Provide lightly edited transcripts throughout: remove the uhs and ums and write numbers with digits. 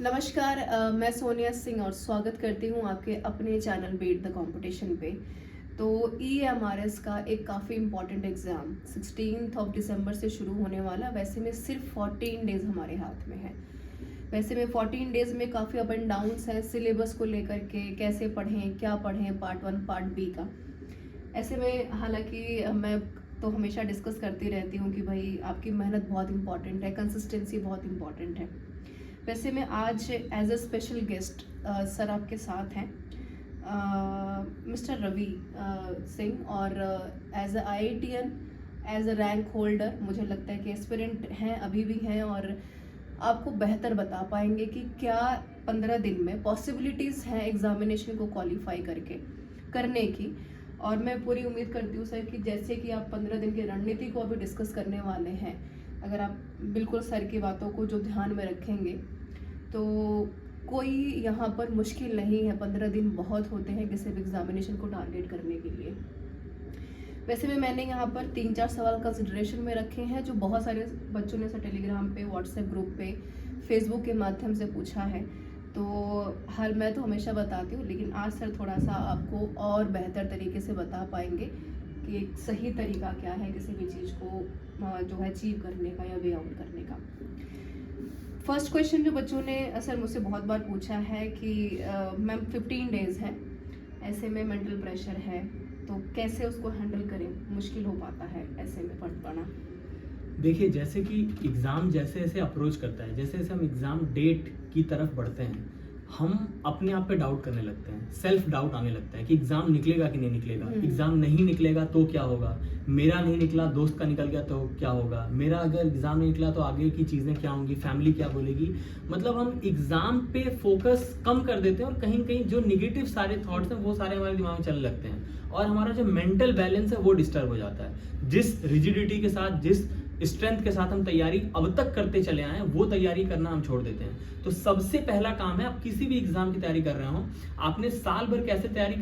नमस्कार, मैं सोनिया सिंह और स्वागत करती हूँ आपके अपने चैनल बीट द कंपटीशन पे। तो EMRS का एक काफ़ी इम्पॉर्टेंट एग्ज़ाम 16 दिसंबर से शुरू होने वाला। वैसे में सिर्फ 14 डेज़ हमारे हाथ में है। वैसे में 14 डेज़ में काफ़ी अप एंड डाउन्स हैं सिलेबस को लेकर के, कैसे पढ़ें, क्या पढ़ें, पार्ट 1 पार्ट बी का। ऐसे में हालांकि मैं तो हमेशा डिस्कस करती रहती हूँ कि भाई आपकी मेहनत बहुत इंपॉर्टेंट है, कंसिस्टेंसी बहुत इंपॉर्टेंट है। वैसे मैं आज as a special guest sir आपके साथ हैं, मिस्टर रवि सिंह, और as a IITian, as a rank holder मुझे लगता है कि एस्पिरेंट हैं, अभी भी हैं, और आपको बेहतर बता पाएंगे कि क्या 15 दिन में पॉसिबिलिटीज़ हैं एग्जामिनेशन को क्वालिफाई करने की। और मैं पूरी उम्मीद करती हूँ सर कि जैसे कि आप 15 दिन की रणनीति को अभी डिस्कस करने वाले हैं, अगर आप बिल्कुल सर की बातों को जो ध्यान में रखेंगे तो कोई यहाँ पर मुश्किल नहीं है। 15 दिन बहुत होते हैं किसी भी एग्जामिनेशन को टारगेट करने के लिए। वैसे में मैंने यहाँ पर 3-4 सवाल कंसिडरेशन में रखे हैं जो बहुत सारे बच्चों ने सर टेलीग्राम पे, व्हाट्सएप ग्रुप पे, फेसबुक के माध्यम से पूछा है। तो हर मैं तो हमेशा बताती हूँ, लेकिन आज सर थोड़ा सा आपको और बेहतर तरीके से बता पाएंगे कि एक सही तरीका क्या है किसी भी चीज़ को जो है अचीव करने का या वे आउट करने का। फर्स्ट क्वेश्चन जो बच्चों ने सर मुझसे बहुत बार पूछा है कि मैम 15 डेज़ है, ऐसे में मेंटल प्रेशर है, तो कैसे उसको हैंडल करें, मुश्किल हो पाता है ऐसे में पढ़ पाना। देखिए, जैसे कि एग्ज़ाम जैसे जैसे अप्रोच करता है, जैसे जैसे हम एग्ज़ाम डेट की तरफ बढ़ते हैं, हम अपने आप पे डाउट करने लगते हैं, सेल्फ डाउट आने लगता है कि एग्ज़ाम निकलेगा कि नहीं निकलेगा, एग्ज़ाम नहीं निकलेगा तो क्या होगा, मेरा नहीं निकला, दोस्त का निकल गया तो क्या होगा, मेरा अगर एग्ज़ाम नहीं निकला तो आगे की चीज़ें क्या होंगी, फैमिली क्या बोलेगी। मतलब हम एग्ज़ाम पे फोकस कम कर देते हैं और कहीं कहीं जो निगेटिव सारे थॉट्स हैं वो सारे हमारे दिमाग में चलने लगते हैं और हमारा जो मेंटल बैलेंस है वो डिस्टर्ब हो जाता है। जिस रिजिडिटी के साथ, जिस स्ट्रेंथ के साथ हम तैयारी अब तक करते चले आए हैं, वो तैयारी करना हम छोड़ देते हैं। तो सबसे पहला काम है, आप किसी भी एग्जाम की तैयारी कर रहे हो, आपने साल भर कैसे तैयारी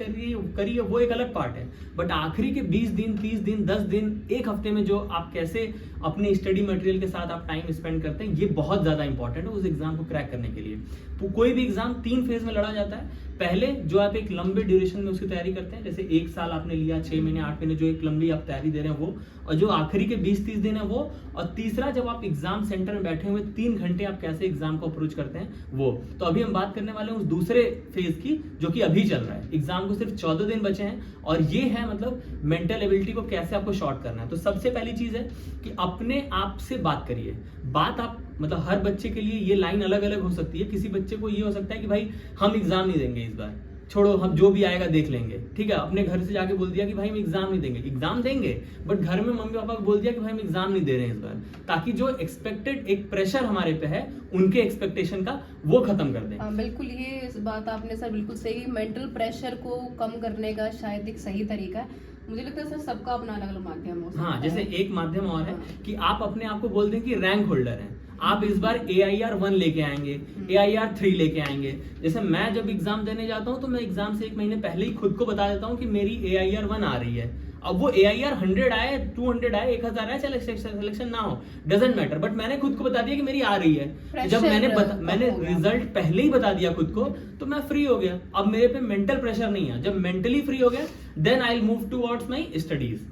करी है वो एक अलग पार्ट है, बट आखिरी के 20 दिन, 30 दिन, 10 दिन, एक हफ्ते में जो आप कैसे अपने स्टडी मटेरियल के साथ आप टाइम स्पेंड करते हैं, ये बहुत ज्यादा इंपॉर्टेंट है उस एग्जाम को क्रैक करने के लिए। तो कोई भी एग्जाम 3 फेज में लड़ा जाता है। पहले जो आप एक लंबे ड्यूरेशन में उसकी तैयारी करते हैं, जैसे 1 साल आपने लिया, 6 महीने, 8 महीने, जो एक लंबी आप तैयारी दे रहे हैं वो, और जो आखिरी के 20-30 दिन है वो, और तीसरा जब आप एग्जाम सेंटर में बैठे हुए 3 घंटे आप कैसे एग्जाम को अप्रोच करते हैं वो। तो अभी हम बात करने वाले हैं उस दूसरे फेज की जो कि अभी चल रहा है। एग्जाम को सिर्फ 14 दिन बचे हैं और ये है मतलब मेंटल एबिलिटी को कैसे आपको शॉर्ट करना है। तो सबसे पहली चीज है कि अपने आप से बात करिए। बात आप मतलब हर बच्चे के लिए ये लाइन अलग अलग हो सकती है। किसी बच्चे को ये हो सकता है कि भाई हम एग्जाम नहीं देंगे इस बार, छोड़ो, हम जो भी आएगा देख लेंगे, ठीक है। अपने घर से जाके बोल दिया कि भाई हम एग्जाम नहीं देंगे, एग्जाम देंगे, बट घर में मम्मी पापा को बोल दिया कि भाई हम एग्जाम नहीं दे रहे हैं इस बार, ताकि जो एक्सपेक्टेड एक प्रेशर हमारे पे है उनके एक्सपेक्टेशन का वो खत्म कर दें। बिल्कुल, ये इस बात आपने सर बिल्कुल सही, मेंटल प्रेशर को कम करने का शायद एक सही तरीका है। मुझे लगता है सर सबका अपना अलग अलग माध्यम हो सकता है। हाँ, जैसे एक माध्यम और है कि आप अपने आप को बोल दें कि रैंक होल्डर हैं, आप इस बार AIR 1 लेके आएंगे, AIR 3 लेके आएंगे। जैसे मैं जब एग्जाम देने जाता हूँ तो मैं एग्जाम से 1 महीने पहले ही खुद को बता देता हूँ कि मेरी AIR 1 आ रही है। अब वो AIR 100 आए, 200 आए, 1000 आए, चले सिलेक्शन ना हो, डजेंट मैटर, बट मैंने खुद को बता दिया कि मेरी आ रही है। जब मैंने रिजल्ट पहले ही बता दिया खुद को, तो मैं फ्री हो गया। अब मेरे पे मेंटल प्रेशर नहीं है। जब मेंटली फ्री हो गया, then I will move towards my studies.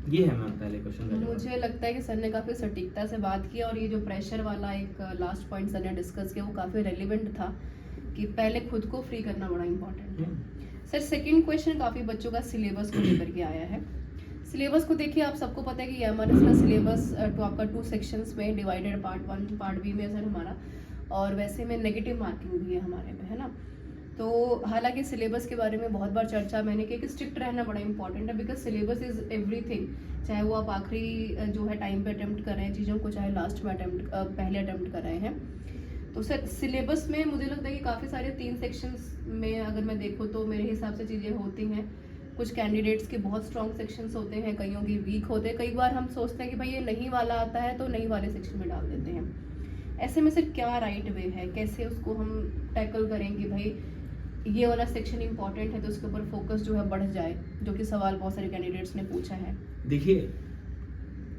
ये है मैम पहले क्वेश्चन का। मुझे लगता है कि सर ने काफ़ी सटीकता से बात की, और ये जो प्रेशर वाला एक लास्ट पॉइंट सर ने डिस्कस किया वो काफ़ी रेलिवेंट था कि पहले खुद को फ्री करना बड़ा इंपॉर्टेंट है। सर सेकंड क्वेश्चन काफ़ी बच्चों का सिलेबस को लेकर के आया है। सिलेबस को देखिए, आप सबको पता है कि EMRS का सिलेबस तो आपका 2 सेक्शंस में डिवाइडेड, पार्ट 1 पार्ट बी में सर हमारा, और वैसे में नेगेटिव मार्किंग भी है हमारे में, है ना। तो हालांकि सिलेबस के बारे में बहुत बार चर्चा मैंने की कि स्ट्रिक्ट रहना बड़ा इंपॉर्टेंट है, बिकॉज सिलेबस इज़ एवरीथिंग। चाहे वो आप आखिरी जो है टाइम पे अटेम्प्ट कर रहे हैं चीज़ों को, चाहे लास्ट में पहले अटेम्प्ट कर रहे हैं। तो सर सिलेबस में मुझे लगता है कि काफ़ी सारे 3 सेक्शंस में अगर मैं देखूँ तो मेरे हिसाब से चीज़ें होती हैं। कुछ कैंडिडेट्स के बहुत स्ट्रॉन्ग सेक्शंस होते हैं, कईयों की वीक होते हैं। कई बार हम सोचते हैं कि भाई ये नहीं वाला आता है तो नहीं वाले सेक्शन में डाल देते हैं। ऐसे में सर क्या राइट वे है, कैसे उसको हम टैकल करेंगे, भाई ये वाला सेक्शन इंपॉर्टेंट है तो उसके ऊपर फोकस जो है बढ़ जाए, जो कि सवाल बहुत सारे कैंडिडेट्स ने पूछा है। देखिए,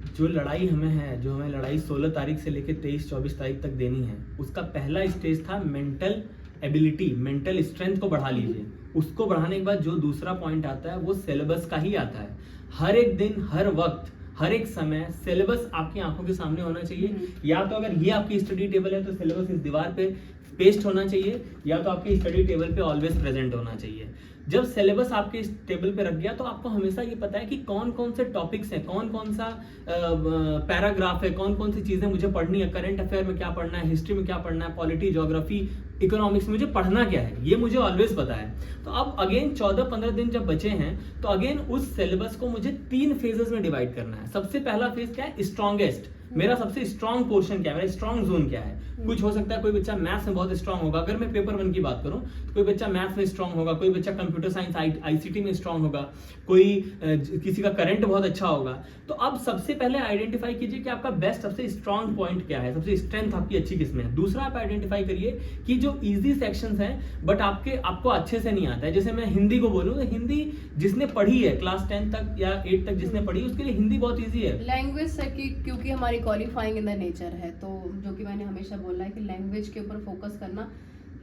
जो लड़ाई हमें है, जो हमें लड़ाई 16 तारीख से लेकर 23-24 तारीख तक देनी है, उसका पहला स्टेज था मेंटल एबिलिटी, मेंटल स्ट्रेंथ को बढ़ा लीजिए। उसको बढ़ाने के बाद जो दूसरा पॉइंट आता है वो सिलेबस का ही आता है। हर एक दिन, हर वक्त, हर एक समय सिलेबस आपकी आंखों के सामने होना चाहिए। या तो अगर ये आपकी स्टडी टेबल है तो सिलेबस इस दीवार पे पेस्ट होना चाहिए, या तो आपकी स्टडी टेबल पे ऑलवेज प्रेजेंट होना चाहिए। जब सिलेबस आपके इस टेबल पे रख गया तो आपको हमेशा ये पता है कि कौन कौन से टॉपिक्स हैं, कौन कौन सा पैराग्राफ है, कौन कौन सी चीजें मुझे पढ़नी है, करंट अफेयर में क्या पढ़ना है, हिस्ट्री में क्या पढ़ना है, पॉलिटी, ज्योग्राफी, इकोनॉमिक्स में मुझे पढ़ना क्या है, ये मुझे ऑलवेज पता है। तो अब अगेन 14-15 दिन जब बचे हैं तो अगेन उस सिलेबस को मुझे 3 फेजेस में डिवाइड करना है। सबसे पहला फेज क्या है? स्ट्रॉन्गेस्ट, मेरा सबसे स्ट्रॉन्ग पोर्शन क्या है, मेरा स्ट्रॉन्ग जोन क्या है। कुछ हो सकता है कोई बच्चा मैथ्स में बहुत स्ट्रॉन्ग होगा, अगर मैं पेपर 1 की बात करूं तो कोई बच्चा मैथ्स में स्ट्रॉन्ग होगा, कोई बच्चा कंप्यूटर साइंस आईसीटी में स्ट्रॉन्ग होगा, कोई किसी का करंट बहुत अच्छा होगा। तो अब सबसे पहले आइडेंटिफाई कीजिए कि आपका बेस्ट, सबसे स्ट्रॉन्ग पॉइंट क्या है, सबसे स्ट्रेंथ आपकी अच्छी किसमें है। दूसरा आप आइडेंटिफाई करिए कि जो इजी सेक्शंस हैं बट आपको अच्छे से नहीं आता है। जैसे मैं हिंदी को बोलूं तो हिंदी जिसने पढ़ी है क्लास 10 तक या 8 तक जिसने पढ़ी उसके लिए हिंदी बहुत ईजी है। लैंग्वेज से क्योंकि हमारी क्वालिफाइंग इन द नेचर है, तो जो कि मैंने हमेशा बोला है कि लैंग्वेज के ऊपर फोकस करना।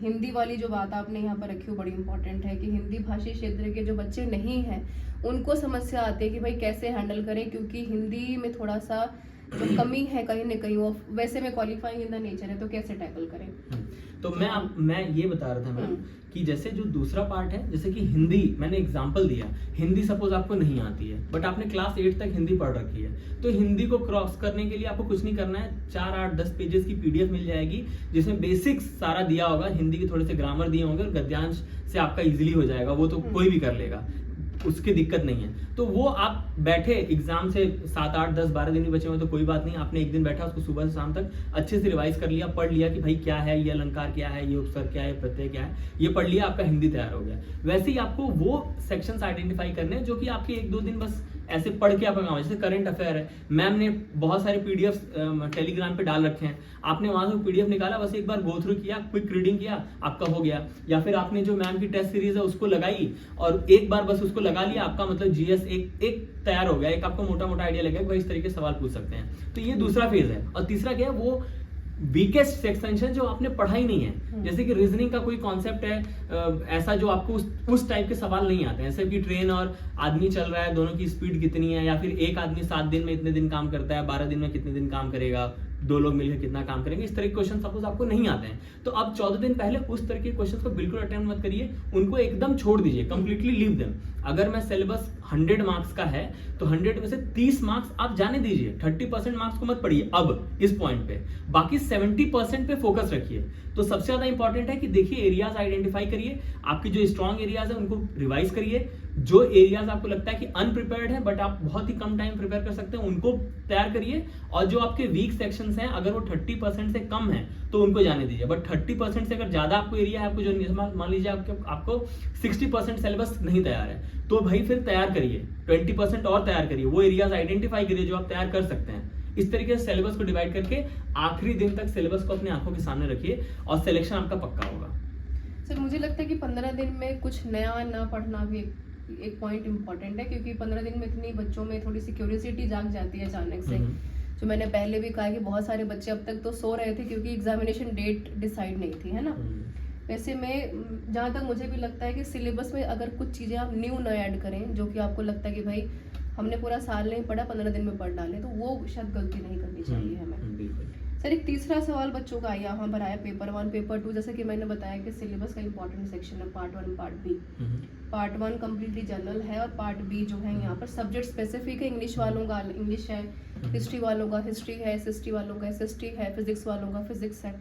हिंदी वाली जो बात आपने यहाँ पर रखी हो बड़ी इंपॉर्टेंट है कि हिंदी भाषी क्षेत्र के जो बच्चे नहीं हैं उनको समस्या आती है कि भाई कैसे हैंडल करें, क्योंकि हिंदी में थोड़ा सा जो कमी है कहीं ना कहीं, वो वैसे में क्वालिफाइंग इन द नेचर है, तो कैसे टैकल करें। तो मैं ये बता रहा था मैम कि जैसे जो दूसरा पार्ट है, जैसे कि हिंदी, मैंने एग्जांपल दिया, हिंदी सपोज आपको नहीं आती है बट आपने क्लास 8 तक हिंदी पढ़ रखी है, तो हिंदी को क्रॉस करने के लिए आपको कुछ नहीं करना है। 4, 8, 10 पेजेस की पीडीएफ मिल जाएगी जिसमें बेसिक्स सारा दिया होगा, हिंदी के थोड़े से ग्रामर दिए होंगे और गद्यांश से आपका इजीली हो जाएगा, वो तो कोई भी कर लेगा, उसकी दिक्कत नहीं है। तो वो आप बैठे एग्जाम से 7, 8, 10, 12 दिन भी बचे हुए तो कोई बात नहीं, आपने एक दिन बैठा उसको सुबह से शाम तक अच्छे से रिवाइज कर लिया, पढ़ लिया कि भाई क्या है ये अलंकार, क्या है ये उपसर्ग, क्या है प्रत्यय, क्या है, ये पढ़ लिया, आपका हिंदी तैयार हो गया। वैसे ही आपको वो सेक्शंस आइडेंटिफाई करने हैं जो कि आपके 1-2 दिन बस ऐसे पढ़ के आपका काम है। जैसे करंट अफेयर है, मैम ने बहुत सारे पीडीएफ टेलीग्राम पे डाल रखे हैं, आपने वहां से पीडीएफ निकाला, बस एक बार गो थ्रू किया, क्विक रीडिंग किया, आपका हो गया। या फिर आपने जो मैम की टेस्ट सीरीज है उसको लगाई और एक बार बस उसको लगा लिया, आपका मतलब जीएस एक तैयार हो गया, एक आपको मोटा मोटा आइडिया लगा कि इस तरीके से सवाल पूछ सकते हैं। तो ये दूसरा फेज है। और तीसरा क्या है? वो वीकेस्ट सेक्शन जो आपने पढ़ा ही नहीं है, जैसे कि रीजनिंग का कोई कॉन्सेप्ट है ऐसा जो आपको उस टाइप के सवाल नहीं आते हैं, जैसे कि ट्रेन और आदमी चल रहा है, दोनों की स्पीड कितनी है, या फिर एक आदमी 7 दिन में इतने दिन काम करता है, 12 दिन में कितने दिन काम करेगा, 2 लोग मिलकर कितना काम करेंगे, इस तरह के क्वेश्चन सपोज आपको नहीं आते हैं। तो अब 14 दिन पहले उस तरह के क्वेश्चन को बिल्कुल अटेम्प्ट मत करिए, उनको एकदम छोड़ दीजिए, कंप्लीटली लीव देम। अगर मैं सिलेबस 100 मार्क्स का है तो 100 में से 30 मार्क्स आप जाने दीजिए, 30% मार्क्स को मत पढ़िए अब इस पॉइंट पे, बाकी 70% पे फोकस रखिए। तो सबसे ज्यादा इंपॉर्टेंट है कि देखिए एरियाज आइडेंटिफाई करिए, आपकी जो स्ट्रॉन्ग एरियाज है उनको रिवाइज करिए, जो एरियाज आपको लगता है कि अनप्रिपेयर्ड है बट आप बहुत ही कम टाइम प्रिपेयर कर सकते हैं उनको तैयार करिए, और जो आपके वीक सेक्शंस हैं अगर वो 30% से कम है तो उनको जाने दीजिए। बट 30% से अगर ज्यादा आपको एरिया है, आपको जो मान लीजिए आपको 60% सिलेबस नहीं तैयार है, तो भाई फिर तैयार करिए, 20% और तैयार करिए, वो एरियाज आइडेंटिफाई करिए जो आप तैयार कर सकते हैं। इस तरीके से सिलेबस को डिवाइड करके आखिरी दिन तक सिलेबस को अपने आंखों के सामने रखिए और सिलेक्शन आपका पक्का होगा। सर मुझे लगता है कि 15 दिन में कुछ नया ना पढ़ना भी एक पॉइंट इम्पॉर्टेंट है, क्योंकि 15 दिन में इतनी बच्चों में थोड़ी सी क्यूरियोसिटी जाग जाती है अचानक से। जो मैंने पहले भी कहा कि बहुत सारे बच्चे अब तक तो सो रहे थे क्योंकि एग्जामिनेशन डेट डिसाइड नहीं थी, है ना। वैसे में जहाँ तक मुझे भी लगता है कि सिलेबस में अगर कुछ चीज़ें आप न्यू न ऐड करें, जो कि आपको लगता है कि भाई हमने पूरा साल नहीं पढ़ा, 15 दिन में पढ़ डालें, तो वो शायद गलती नहीं करनी चाहिए हमें। सर एक तीसरा सवाल बच्चों का यहाँ पर आया, पेपर 1 पेपर 2, जैसे कि मैंने बताया कि सिलेबस का इंपॉर्टेंट सेक्शन है part 1 part B. Part 1 completely general है और पार्ट बी जो है यहाँ पर सब्जेक्ट स्पेसिफिक है। इंग्लिश वालों का इंग्लिश है, हिस्ट्री वालों का हिस्ट्री है, एसएसटी वालों का एसएसटी है, फिजिक्स वालों का फिजिक्स है।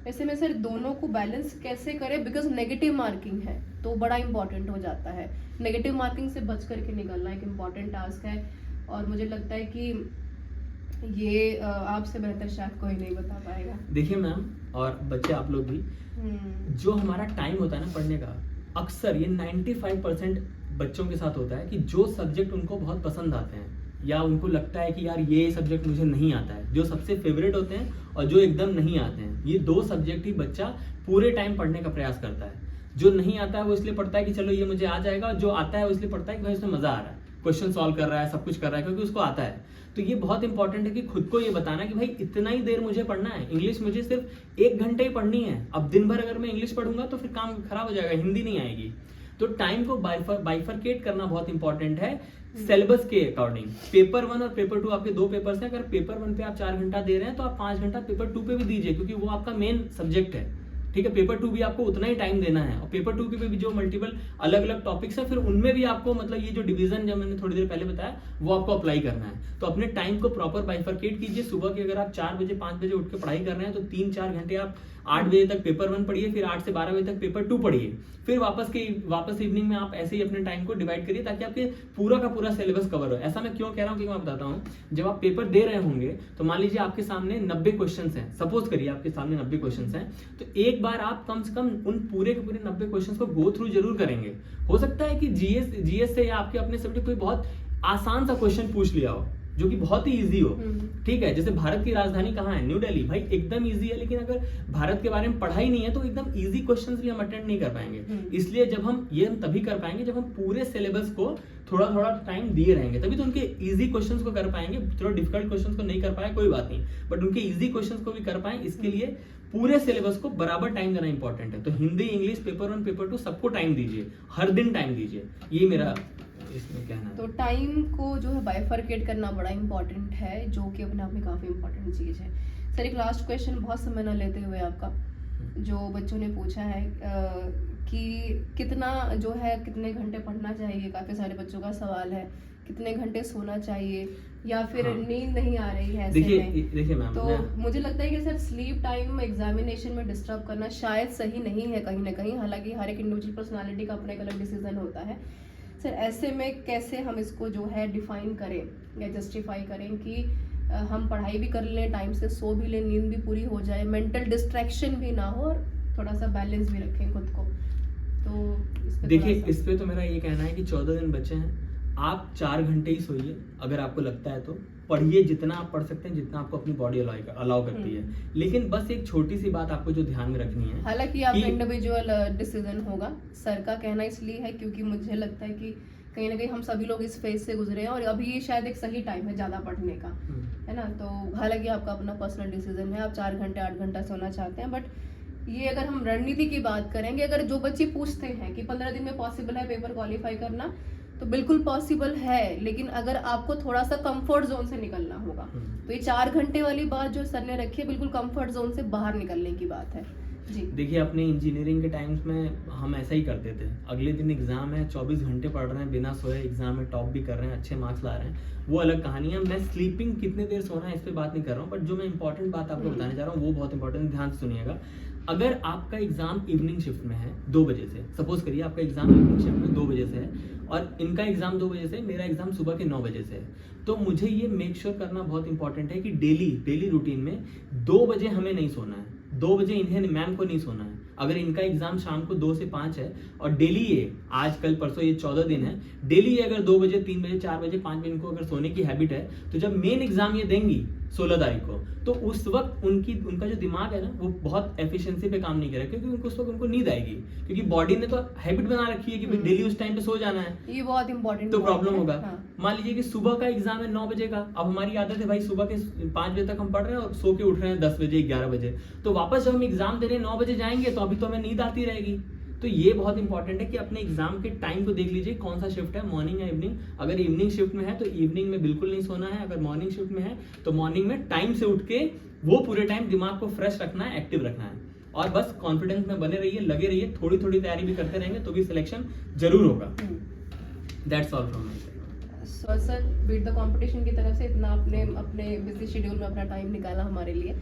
ऐसे में सर दोनों को बैलेंस कैसे करें, बिकॉज नेगेटिव मार्किंग है तो बड़ा इंपॉर्टेंट हो जाता है। नेगेटिव मार्किंग से बच करके निकलना एक इम्पॉर्टेंट टास्क है, और मुझे लगता है कि ये आपसे बेहतर शायद कोई नहीं बता पाएगा। देखिए मैम और बच्चे आप लोग भी, जो हमारा टाइम होता है ना पढ़ने का, अक्सर ये 95% बच्चों के साथ होता है कि जो सब्जेक्ट उनको बहुत पसंद आते हैं या उनको लगता है कि यार ये सब्जेक्ट मुझे नहीं आता है, जो सबसे फेवरेट होते हैं और जो एकदम नहीं आते हैं, ये 2 सब्जेक्ट ही बच्चा पूरे टाइम पढ़ने का प्रयास करता है। जो नहीं आता है वो इसलिए पढ़ता है कि चलो ये मुझे आ जाएगा, जो आता है वो इसलिए पढ़ता है कि भाई उसमें मजा आ रहा है, क्वेश्चन सॉल्व कर रहा है, सब कुछ कर रहा है क्योंकि उसको आता है। तो ये बहुत इंपॉर्टेंट है कि खुद को ये बताना कि भाई इतना ही देर मुझे पढ़ना है, इंग्लिश मुझे सिर्फ 1 घंटे ही पढ़नी है। अब दिन भर अगर मैं इंग्लिश पढ़ूंगा तो फिर काम खराब हो जाएगा, हिंदी नहीं आएगी। तो टाइम को बाइफरकेट करना बहुत इंपॉर्टेंट है सिलेबस के अकॉर्डिंग। पेपर 1 और पेपर 2 आपके 2 पेपर्स हैं। अगर पेपर 1 पे आप 4 घंटा दे रहे हैं तो आप 5 घंटा पेपर 2 पे भी दीजिए, क्योंकि वो आपका मेन सब्जेक्ट है। ठीक है, पेपर 2 भी आपको उतना ही टाइम देना है, और पेपर 2 के पे भी जो मल्टीपल अलग अलग टॉपिक्स है, फिर उनमें भी आपको मतलब ये जो डिवीजन जो मैंने थोड़ी देर पहले बताया वो आपको अप्लाई करना है। तो अपने टाइम को प्रॉपर बाइफरकेट कीजिए। सुबह के अगर आप 4 बजे 5 बजे उठ के पढ़ाई कर रहे हैं तो 3-4 घंटे आप 8 बजे तक पेपर 1 पढ़िए, फिर 8 से 12 बजे तक पेपर 2 पढ़िए, फिर वापस इवनिंग में आप ऐसे ही अपने टाइम को डिवाइड करिए ताकि आपके पूरा का पूरा सिलेबस कवर हो। ऐसा मैं क्यों कह रहा हूँ कि मैं बताता हूँ। जब आप पेपर दे रहे होंगे तो मान लीजिए आपके सामने 90 क्वेश्चंस हैं, सपोज करिए आपके सामने 90 क्वेश्चंस हैं, तो एक बार आप कम से कम उन पूरे के पूरे 90 क्वेश्चंस को गो थ्रू जरूर करेंगे। हो सकता है कि जीएस से या आपके अपने सब्जेक्ट कोई बहुत आसान सा क्वेश्चन पूछ लिया हो जो कि बहुत ही इजी हो। ठीक है, जैसे भारत की राजधानी कहाँ है, न्यू दिल्ली, भाई एकदम इजी है, लेकिन अगर भारत के बारे में पढ़ा ही नहीं है तो एकदम इजी क्वेश्चंस भी हम अटेंड नहीं कर पाएंगे। इसलिए जब हम तभी कर पाएंगे जब हम पूरे सिलेबस को थोड़ा थोड़ा टाइम दिए रहेंगे, तभी तो उनके इजी क्वेश्चंस को कर पाएंगे। थोड़ा डिफिकल्ट क्वेश्चंस को नहीं कर पाए कोई बात नहीं, बट उनके इजी क्वेश्चंस को भी कर पाए, इसके लिए पूरे सिलेबस को बराबर टाइम देना इंपॉर्टेंट है। तो हिंदी, इंग्लिश, पेपर 1, पेपर 2 सबको टाइम दीजिए, हर दिन टाइम दीजिए, ये मेरा इसमें कहना है। तो टाइम को जो है बाइफरकेट करना बड़ा इंपॉर्टेंट है, जो कि अपने आप में काफ़ी इंपॉर्टेंट चीज़ है। सर एक लास्ट क्वेश्चन, बहुत समय न लेते हुए आपका, जो बच्चों ने पूछा है कि कितना जो है कितने घंटे पढ़ना चाहिए, काफ़ी सारे बच्चों का सवाल है, कितने घंटे सोना चाहिए, या फिर नींद नहीं आ रही है ऐसे में। देखिए मैम, तो मुझे लगता है कि सर स्लीप टाइम एग्जामिनेशन में डिस्टर्ब करना शायद सही नहीं है कहीं ना कहीं, हालांकि हर एक इंडिविजुअल पर्सनालिटी का अपना एक अलग डिसीजन होता है। सर ऐसे में कैसे हम इसको जो है डिफाइन करें या जस्टिफाई करें कि हम पढ़ाई भी कर लें, टाइम से सो भी लें, नींद भी पूरी हो जाए, मेंटल डिस्ट्रैक्शन भी ना हो, और थोड़ा सा बैलेंस भी रखें खुद को। तो देखिए इस पे तो मेरा ये कहना है कि 14 दिन बचे हैं, आप 4 घंटे ही सोइए अगर आपको लगता है तो। पढ़िए जितना आप पढ़ सकते हैं, जितना आपको अपनी बॉडी अलाउ करती है। लेकिन बस एक छोटी सी बात आपको जो ध्यान में रखनी है, हालांकि आपका इंडिविजुअल डिसीजन होगा, सर का कहना इसलिए है क्योंकि मुझे लगता है कि कहीं ना कहीं हम सभी लोग इस फेज से गुजरे हैं और अभी ये शायद एक सही टाइम है ज़्यादा पढ़ने का, है ना। तो हालांकि आपका अपना पर्सनल डिसीजन है, आप 4 घंटे 8 घंटा सोना चाहते हैं, बट ये अगर हम रणनीति की बात करेंगे, अगर जो बच्चे पूछते हैं कि 15 दिन में पॉसिबल है पेपर क्वालिफाई करना, तो बिल्कुल पॉसिबल है, लेकिन अगर आपको थोड़ा सा कंफर्ट जोन से निकलना होगा, तो ये 4 घंटे वाली बात जो सर ने रखी है बिल्कुल कंफर्ट जोन से बाहर निकलने की बात है जी। देखिए अपने इंजीनियरिंग के टाइम्स में हम ऐसा ही करते थे, अगले दिन एग्जाम है, 24 घंटे पढ़ रहे हैं बिना सोए, एग्जाम में टॉप भी कर रहे हैं, अच्छे मार्क्स ला रहे हैं, वो अलग कहानी है। मैं स्लीपिंग कितने देर सोना है इस पे बात नहीं कर रहा हूँ, बट जो मैं इंपॉर्टेंट बात आपको बताने जा रहा हूँ वो बहुत इंपॉर्टेंट, ध्यान से सुनिएगा। अगर आपका एग्जाम इवनिंग शिफ्ट में है 2 बजे से, सपोज करिए आपका एग्जाम इवनिंग शिफ्ट में 2 बजे से है और इनका एग्जाम 2 बजे से, मेरा एग्जाम सुबह के 9 बजे से है, तो मुझे ये मेक श्योर करना बहुत इंपॉर्टेंट है कि डेली रूटीन में 2 बजे हमें नहीं सोना है, 2 बजे इन्हें मैम को नहीं सोना है। अगर इनका एग्जाम शाम को 2 से 5 है और डेली ये आज कल परसों ये 14 दिन है, डेली ये अगर 2 बजे 3 बजे 4 बजे 5 बजे इनको अगर सोने की हैबिट है, तो जब मेन एग्जाम ये देंगी 16 तारीख को, तो उस वक्त उनका जो दिमाग है ना वो बहुत एफिशिएंसी पे काम नहीं करेगा, क्योंकि उस वक्त उनको नींद आएगी, क्योंकि बॉडी ने तो हैबिट बना रखी है कि भाई डेली उस टाइम पे सो जाना है। ये बहुत इंपॉर्टेंट तो प्रॉब्लम होगा। हाँ। मान लीजिए कि सुबह का एग्जाम है 9 बजे का, अब हमारी आदत है भाई सुबह के 5 बजे तक हम पढ़ रहे हैं और सो के उठ रहे हैं 10 बजे 11 बजे, तो वापस जब हम एग्जाम दे रहे हैं 9 बजे जाएंगे तो अभी तो हमें नींद आती रहेगी। तो ये बहुत इंपॉर्टेंट है कि अपने एग्जाम के टाइम को देख लीजिए, कौन सा शिफ्ट है, मॉर्निंग या इवनिंग। अगर इवनिंग शिफ्ट में है तो इवनिंग में बिल्कुल नहीं सोना है, अगर मॉर्निंग शिफ्ट में है तो मॉर्निंग में टाइम से उठ के वो पूरे टाइम दिमाग को फ्रेश रखना है, एक्टिव रखना है, और बस कॉन्फिडेंस में बने रहिए, लगे रहिए, थोड़ी थोड़ी तैयारी भी करते रहेंगे तो भी सिलेक्शन जरूर होगा। That's all from my side. Sir beat the competition की तरफ से इतना आपने अपने बिजी शेड्यूल में अपना टाइम निकाला हमारे लिए,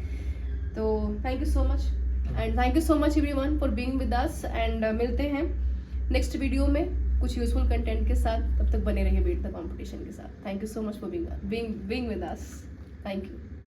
तो thank you so much and thank you so much everyone for being with us, and मिलते हैं नेक्स्ट वीडियो में कुछ यूजफुल कंटेंट के साथ। तब तक बने रहिए बीट द कंपटीशन के साथ। Thank you so much for being with us. Thank you.